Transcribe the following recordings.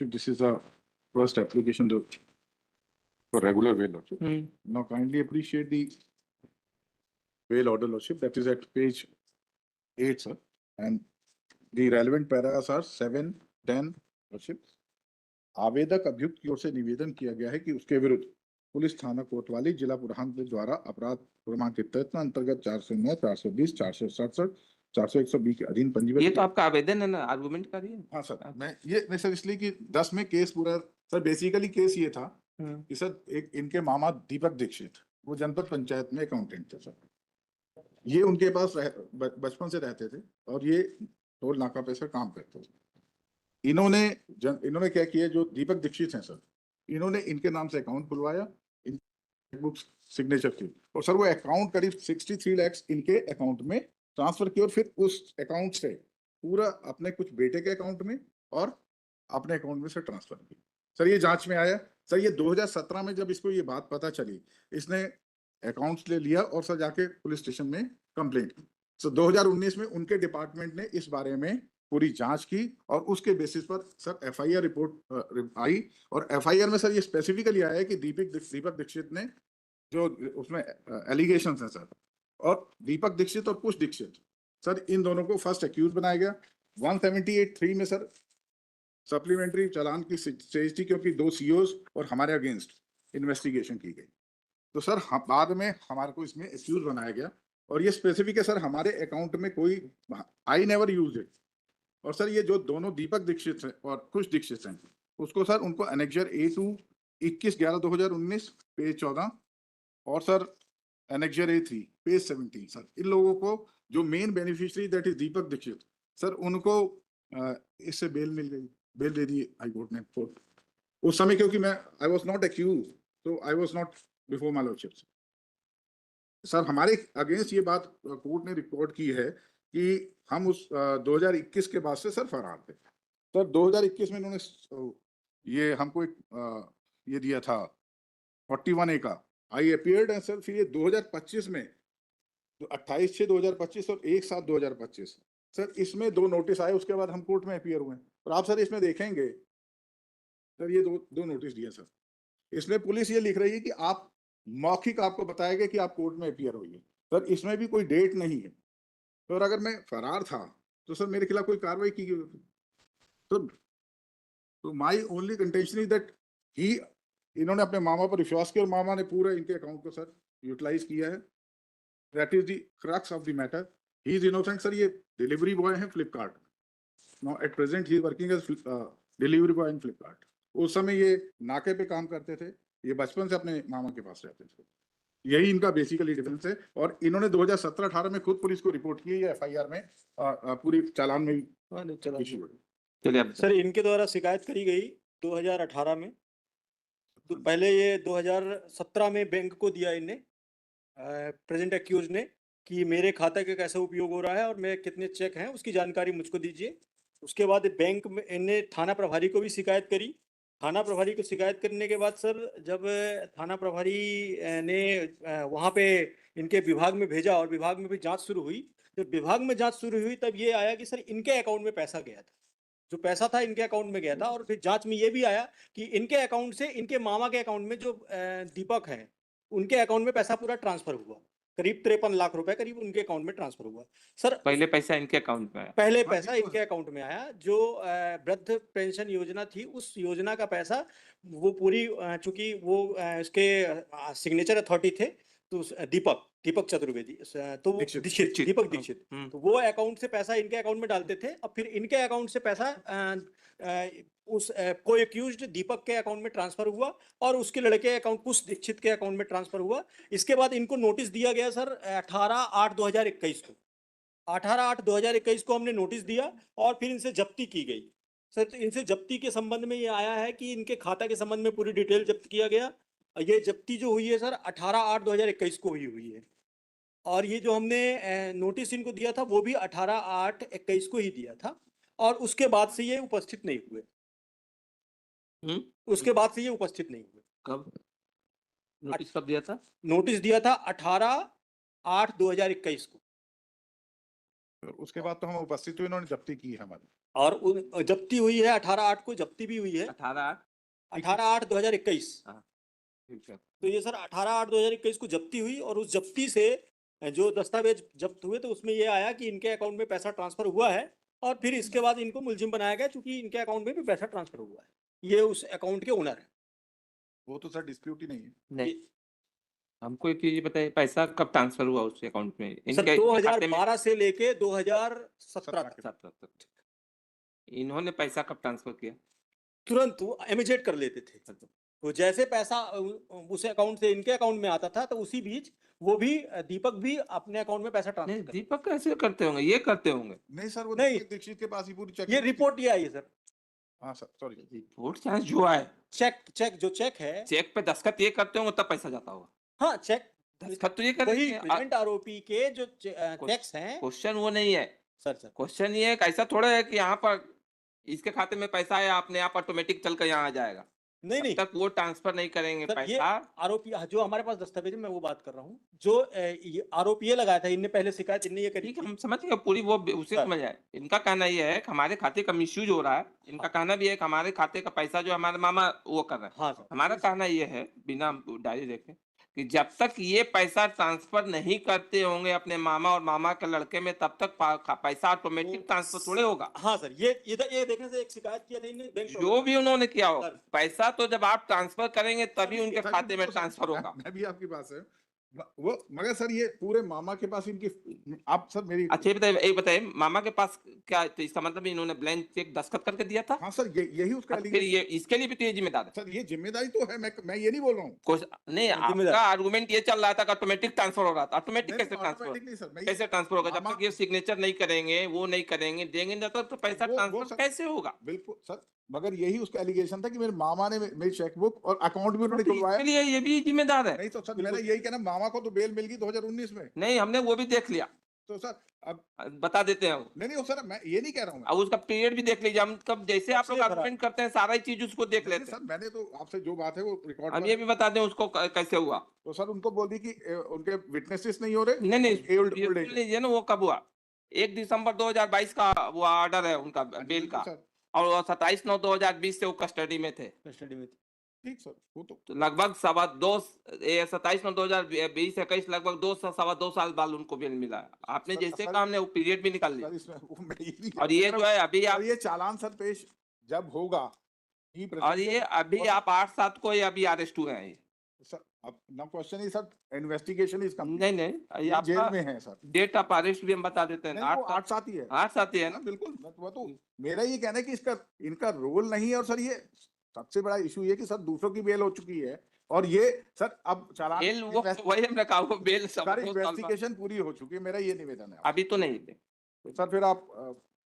This is the first application for regular bail lordship. Now kindly appreciate the bail order lordship that is at page 8, sir. And the relevant paragraphs are 7, 10 lordship. आवेदक अभियुक्त की ओर से निवेदन किया गया है कि उसके विरुद्ध पुलिस थाना कोतवाली जिला बुरहानपुर द्वारा अपराध क्रमांक के तहत अंतर्गत 409, 420, 467, 400-120 के अधीन पंजीबद्ध। ये तो आपका आवेदन है ना, आर्गुमेंट का दिए। हाँ सर, मैं सर इसलिए कि 10 में केस पूरा सर बेसिकली केस ये था कि सर एक इनके मामा दीपक दीक्षित वो जनपद पंचायत में अकाउंटेंट थे सर। ये उनके पास बचपन से रहते थे और ये टोल नाका पे सर काम करते थे। इन्होंने क्या किया, जो दीपक दीक्षित हैं सर, इन्होंने इनके नाम से अकाउंट खुलवाया, बुक सिग्नेचर की, और सर वो अकाउंट करीब 63 लाख इनके अकाउंट में ट्रांसफर की और फिर उस अकाउंट से पूरा अपने कुछ बेटे के अकाउंट में और अपने अकाउंट में से ट्रांसफर की। सर ये जांच में आया सर, ये 2017 में जब इसको ये बात पता चली, इसने अकाउंट्स ले लिया और सर जाके पुलिस स्टेशन में कंप्लेंट की। सर 2019 में उनके डिपार्टमेंट ने इस बारे में पूरी जांच की और उसके बेसिस पर सर एफआईआर रिपोर्ट आई और एफआईआर में सर ये स्पेसिफिकली आया है कि दीपक दीक्षित ने जो उसमें एलिगेशंस हैं सर, और दीपक दीक्षित और कुश दीक्षित सर, इन दोनों को फर्स्ट एक्यूज बनाया गया। 178(3) में सर सप्लीमेंट्री चालान की स्टेज थी क्योंकि 2 सीओज और हमारे अगेंस्ट इन्वेस्टिगेशन की गई। तो सर बाद में हमारे को इसमें एक्यूज बनाया गया और ये स्पेसिफिक है सर, हमारे अकाउंट में कोई आई नेवर यूज इट। और सर ये जो दोनों दीपक दीक्षित हैं और कुश दीक्षित हैं, उसको सर उनको एनेक्जर A2 21/11/2019 पेज 14 और sir annexure A3 page 17 sir, इन लोगों को जो main beneficiary that is Deepak Dixit sir, उनको इससे बेल मिल गई, बेल दे दी हाई कोर्ट ने। उस समय क्योंकि मैं आई वॉज नॉट एक्यूज, तो I was not before my lordship sir. हमारे अगेंस्ट ये बात कोर्ट ने रिकॉर्ड की है कि हम उस 2021 के बाद से सर फरार थे। सर 2021 में इन्होंने ये हमको एक ये दिया था 41A का, आई अपीयर्ड है सर। फिर ये 2025 में 28/6/2025 और 1/7/2025 सर, इसमें 2 नोटिस आए, उसके बाद हम कोर्ट में अपीयर हुए। और आप सर इसमें देखेंगे सर, ये दो नोटिस दिए सर। इसमें पुलिस ये लिख रही है कि आप मौखिक आपको बताया गया कि आप कोर्ट में अपीयर होइए सर, इसमें भी कोई डेट नहीं है। तो अगर मैं फरार था तो सर मेरे खिलाफ कोई कार्रवाई की गई तो my only contention is that he, इन्होंने अपने मामा पर विश्वास किया और मामा ने पूरे इनके अकाउंट को सर यूटिलाइज किया है। That is the crux of the matter. He is innocent sir. ये डिलीवरी बॉय है Flipkart, now at present he is working as delivery boy in Flipkart. उस समय ये नाके पे काम करते थे, ये बचपन से अपने मामा के पास रहते थे। यही इनका बेसिकली डिफरेंस है। और इन्होंने 2017-18 में खुद पुलिस को रिपोर्ट की है, एफआईआर में पूरी चालान में इशू हुई। चलिए सर, इनके द्वारा शिकायत करी गई 2018 में, तो पहले ये 2017 में बैंक को दिया इनने, प्रेजेंट एक्यूज ने, कि मेरे खाते का कैसे उपयोग हो रहा है और मेरे कितने चेक हैं उसकी जानकारी मुझको दीजिए। उसके बाद बैंक में इनने थाना प्रभारी को भी शिकायत करी। थाना प्रभारी को शिकायत करने के बाद सर, जब थाना प्रभारी ने वहाँ पे इनके विभाग में भेजा और विभाग में भी जांच शुरू हुई, जब विभाग में जांच शुरू हुई तब ये आया कि सर इनके अकाउंट में पैसा गया था, जो पैसा था इनके अकाउंट में गया था। और फिर जांच में ये भी आया कि इनके अकाउंट से इनके मामा के अकाउंट में, जो दीपक हैं, उनके अकाउंट में पैसा पूरा ट्रांसफर हुआ, करीब 53 लाख रुपए करीब उनके अकाउंट में ट्रांसफर हुआ। सर पहले पैसा इनके अकाउंट में आया, पहले पैसा इनके अकाउंट में आया। जो वृद्ध पेंशन योजना थी, उस योजना का पैसा वो पूरी, चूंकि वो इसके सिग्नेचर अथॉरिटी थे, तो दीपक चतुर्वेदी, तो वो दीपक दीक्षित, तो वो अकाउंट से पैसा इनके अकाउंट में डालते थे। अब फिर इनके अकाउंट से पैसा उस को एक्यूज्ड दीपक के अकाउंट में ट्रांसफर हुआ और उसके लड़के अकाउंट कुश दीक्षित के अकाउंट में ट्रांसफर हुआ। इसके बाद इनको नोटिस दिया गया सर 18/8/2021 को। 18/8/2021 को हमने नोटिस दिया और फिर इनसे जब्ती की गई। सर इनसे जब्ती के संबंध में ये आया है कि इनके खाता के संबंध में पूरी डिटेल जब्त किया गया। ये जब्ती जो हुई है सर 18/8/2021 को हुई है। और ये जो हमने नोटिस इनको दिया था वो भी 18/8/21 को ही दिया था। और उसके बाद से ये उपस्थित नहीं हुए। उसके बाद से ये उपस्थित नहीं हुए। कब नोटिस कब दिया था? नोटिस दिया था 18/8/2021 को। तो उसके बाद तो हम उपस्थित हुए, इन्होंने जब्ती की है हमारी। और जब्ती हुई है 18/8 को, जब्ती भी हुई है 18/8/2021। ठीक है। तो ये सर 18/8/2021 को जब्ती हुई, और उस जब्ती से जो दस्तावेज जब्त हुए तो उसमें ये आया कि इनके अकाउंट में पैसा ट्रांसफर हुआ है, और फिर इसके बाद इनको मुलजिम बनाया गया क्योंकि इनके अकाउंट में भी पैसा ट्रांसफर हुआ है। ये उस अकाउंट के ओनर है। वो तो सर डिस्प्यूट ही नहीं है। नहीं, हमको एक चीज बताइए, पैसा कब ट्रांसफर हुआ उस अकाउंट में? सर इनके खाते में 2012 से लेके 2017 तक 17 तक। इन्होंने पैसा कब ट्रांसफर किया? तुरंत वो इमीडिएट कर लेते थे। तो जैसे पैसा उस अकाउंट से इनके अकाउंट में आता था, तो उसी बीच वो भी दीपक भी अपने अकाउंट में पैसा नहीं, ट्रांसफर कर। दीपक कैसे करते होंगे? ये करते होंगे। नहीं सर, वो नहीं। दीक्षित के पास ही पूरी चेक। ये रिपोर्ट ये आई है सर। हाँ सर, सॉरी। रिपोर्ट चाहे जो आए, चेक जो चेक है, चेक पे दस्तखत ये करते होंगे तब पैसा जाता होगा। हाँ चेक दस्तखत तो ये वही करेंगे। प्रेजेंट आरोपी के जो चेक्स हैं। क्वेश्चन वो नहीं है। सर क्वेश्चन ये है कि ऐसा थोड़ा है कि यहाँ पर इसके खाते में पैसा आया, अपने आप ऑटोमेटिक चल कर यहाँ आ जाएगा। नहीं तब नहीं तक वो ट्रांसफर नहीं करेंगे सर, ये पैसा। आरोपी जो हमारे पास दस्तावेज है, मैं वो बात कर रहा हूँ। जो ये आरोप ये लगाया था, इनने पहले शिकायत इनने ये करी ठीक है, थी। हम समझ गए पूरी, वो उसे सर। समझ आए। इनका कहना ये है कि हमारे खाते का मिसयूज हो रहा है। इनका कहना भी है कि हमारे खाते का पैसा जो हमारे मामा वो कर रहे हैं। हाँ सर। हमारा कहना ये है, बिना डायरी देखे, कि जब तक ये पैसा ट्रांसफर नहीं करते होंगे अपने मामा और मामा के लड़के में, तब तक पैसा ऑटोमेटिक ट्रांसफर थोड़े होगा। हाँ सर, ये देखने से एक शिकायत किया था इन्होंने बैंक जो भी उन्होंने किया हो, सर। पैसा तो जब आप ट्रांसफर करेंगे तभी उनके सर, खाते में तो सर, ट्रांसफर होगा। मैं भी आपकी बात से वो, मगर सर ये पूरे मामा के पास इनकी, आप सर मेरी। अच्छा ये बताइए मामा के पास क्या, तो इसका मतलब इन्होंने ब्लैंक चेक दस्तखत करके दिया था? हाँ सर, यही उसका फिर ये इसके लिए भी तो ये जिम्मेदार है। सर ये जिम्मेदारी तो है, मैं ये नहीं बोल रहा हूँ। नहीं, आपका आर्गुमेंट ये चल रहा था कि ऑटोमेटिक ट्रांसफर हो रहा था। ऑटोमेटिक कैसे ट्रांसफर? ऑटोमेटिक नहीं सर, मैं कैसे ट्रांसफर होगा? जब तक ये सिग्नेचर नहीं करेंगे, वो नहीं करेंगे, देंगे ना, तो पैसा वो ट्रांसफर सर- कैसे होगा? बिल्कुल सर, मगर यही उसका एलिगेशन था कि मेरे मामा ने मेरी चेकबुक और अकाउंट भी उन्होंने खुलवाया। इसके लिए ये भी जिम्मेदार है। नहीं तो सर मैंने यही कहना, मामा को तो बेल मिल गई 2019 में। नहीं, हमने वो भी देख लिया, तो सर अब बता देते हैं वो। नहीं सर, मैं ये नहीं कह रहा हूँ। अब उसका पीरियड भी देख लीजिए। हम कब जैसे आप लोग आर्गुमेंट करते हैं, सारा चीज उसको देख लेते सर हैं। मैंने तो आपसे जो बात है वो रिकॉर्ड हम ये भी बता दें उसको कैसे हुआ। तो सर उनको बोल दी कि उनके विटनेसेस नहीं हो रहे। नहीं old ये age। सुन लीजिए ना, वो कब हुआ? 1 दिसंबर 2022 का वो ऑर्डर है उनका बेल का, सर और 27/9/2020 से वो कस्टडी में थे। कस्टडी में। ठीक सर, वो तो तो लगभग 27/9/2020-21 लगभग 2 से 2.25 साल बाद उनको बेल मिला है। आपने सर- जैसे सर- कहा, हमने वो पीरियड भी निकाल लिया। सर इसमें मैं ये नहीं और ये जो है अभी और आप, ये चालान सर पेश जब होगा ही और ये अभी और- आप 8/7 को ये अभी अरेस्ट हुए हैं। सर अब ना question he sir, investigation is नहीं ये जेल आपका में है सर। डेट ऑफ अरेस्ट भी हम बता देते हैं। नहीं वो 8-7 ही है। 8/7 ही है ना ना। बिल्कुल, वो तो मेरा ये कहना है कि इसका इनका रोल नहीं है। और सर ये सबसे बड़ा इशू ये कि सर दूसरों की बेल हो चुकी है, और ये सर अब चालान बेल वो वही हमने कहा, वो बेल सब सर 2 साल बाद। इन्वेस्टिगेशन पूरी हो चुकी है, मेरा ये निवेदन है। अभी तो नहीं है। तो सर फिर आप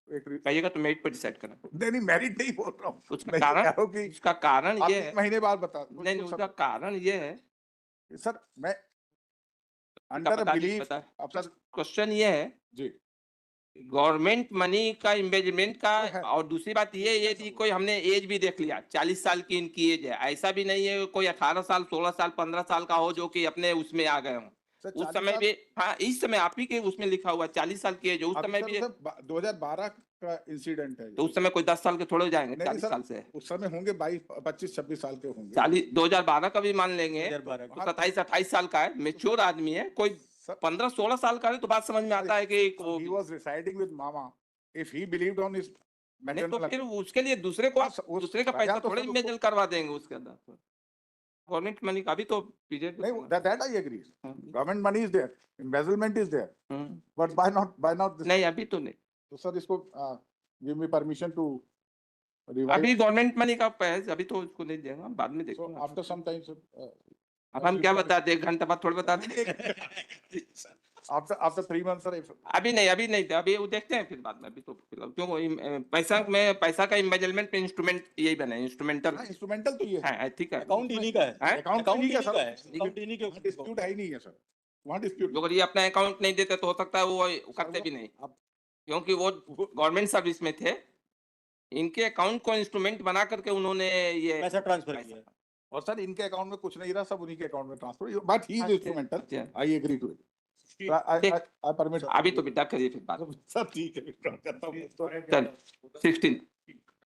एक कहिएगा तो मेरिट पर डिसाइड करें। नहीं मेरिट नहीं बोल रहा हूँ, उसका मैं ये कारण, कह रहा हूँ कि उसका कारण आप ये 3 है, महीने बाद बता। नहीं उसका कारण ये है, सर मैं इसका अंडर बता बिलीव बता अब सर क्वेश्चन ये है, जी गवर्नमेंट मनी का इन्वेस्टमेंट का, वो है। और दूसरी बात ये थी, कोई हमने एज भी देख लिया, 40 साल की इनकी एज है। ऐसा भी नहीं है कोई 18 साल 16 साल 15 साल का हो जो कि अपने उसमें आ गए हों। सर उस 40 समय साल- भी, हाँ इस समय आप ही के उसमें लिखा हुआ 40 साल की एज, उस अभी समय सर भी, सर 2012 का इंसिडेंट है। तो उस समय कोई 10 साल के थोड़े हो जाएंगे, नहीं 40 सर, साल से। उस समय होंगे 22-25-26 साल के होंगे। 40 2012 का भी मान लेंगे 2012 तो 27-28 साल का है, मेच्योर आदमी है। कोई सर 15-16 साल का है तो बात समझ में आता है कि he was residing with mama, if he believed on his नहीं, तो maternal फिर उसके लिए दूसरे को हाँ, आप उस दूसरे का सजा पैसा तो थोड़े सर उसको- इमेजल करवा देंगे उसके अंदर। गवर्नमेंट मनी का भी तो पीरियड, नहीं that I agree, government money is there, embezzlement is there, but why not this? नहीं अभी तो नहीं। तो सर इसको give me permission to revise. अभी गवर्नमेंट मनी का पैसा अभी तो उसको नहीं देगा, बाद में So देखेंगे। after some time sir, अब हम क्या बताते, 1 घंटा बाद थोड़ा बता दें। after 3 months sir, if अभी नहीं अभी वो देखते हैं फिर बाद में। अभी तो फिलहाल क्यों पैसा का इम्बेजलमेंट में इंस्ट्रूमेंट यही बना है, इंस्ट्रूमेंटल हाँ, instrumental तो ये है, है, ठीक है। अकाउंट इन्हीं का है। हैं? अकाउंट अकाउंट नहीं है इन्हीं का है। सर, अकाउंट इन्हीं के डिस्प्यूट है ही नहीं है सर, वहाँ डिस्प्यूट अगर ये अपना अकाउंट नहीं देते तो हो सकता है वो करते भी नहीं, अब क्योंकि वो गवर्नमेंट सर्विस में थे। इनके अकाउंट को इंस्ट्रूमेंट बना करके उन्होंने ये पैसा ट्रांसफर किया। और सर इनके अकाउंट में कुछ नहीं रहा, सब उन्हीं के अकाउंट में ट्रांसफर, बट ही इज अच्छा, इंस्ट्रूमेंटल, अच्छा। I agree to it. I permit. अभी तो बेटा करिए फिर बात। सब ठीक है, करता हूँ। चल 16